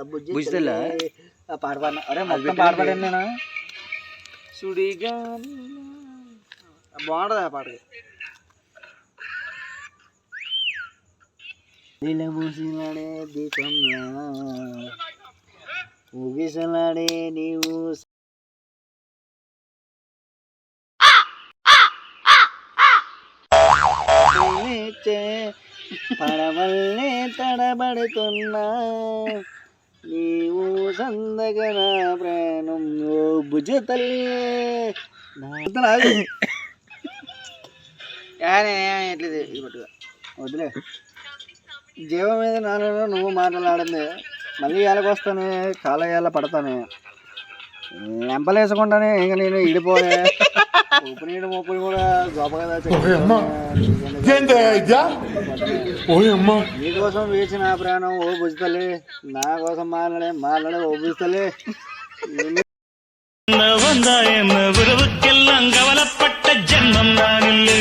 బుజ్జి తల్లి పాట పాడిన అరే మొత్తం పాట పాడాను నేను సుడిగా బాగుంటుంది ఆ పాటకి పూసిలాడే దీపంలా ఊగిసలాడే నీవు పడవల్లే తడబడుతున్నా నీవు సందగన ప్రాణం ఓ భుజ తల్లి వదిలే జీవం మీద నాన్న నువ్వు మాట్లాడింది మళ్ళీ ఏళ్ళకొస్తానే కాల ఏళ్ళ పడతానే ఎంపలేసుకుంటానే ఇంకా నేను ఇడిపోలే ఉప్పు నీడు మొప్పులు కూడా గొప్పగా నీకోసం వేసిన ప్రాణం ఓ బుజ్జతలే నా కోసం మాట్లాడే ఓ బుజ్జతలే உறவுக்கெல்லாம் கவலைப்பட்ட ஜென்மம் நான் இல்லை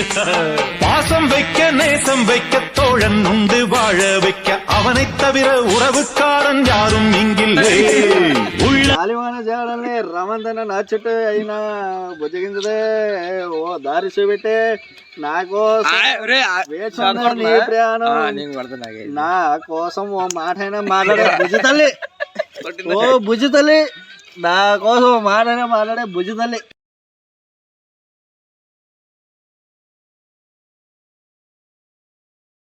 பாசம் வைக்க நேசம் வைக்க தோழன் உண்டு வாழ வைக்க அவனை தவிர உறவுக்காரன் யாரும் இங்கில்லை గాలివాన జాడల్ని రమంతన నా చుట్టూ అయినా బుజ్జగించదే ఓ దారి చూపెట్టే నా కోసం నీ ప్రయాణం నా కోసం ఓ మాట అయినా మాట్లాడే బుజ్జి తల్లి ఓ బుజ్జి తల్లి నా కోసం మాట అయినా మాట్లాడే బుజ్జి తల్లి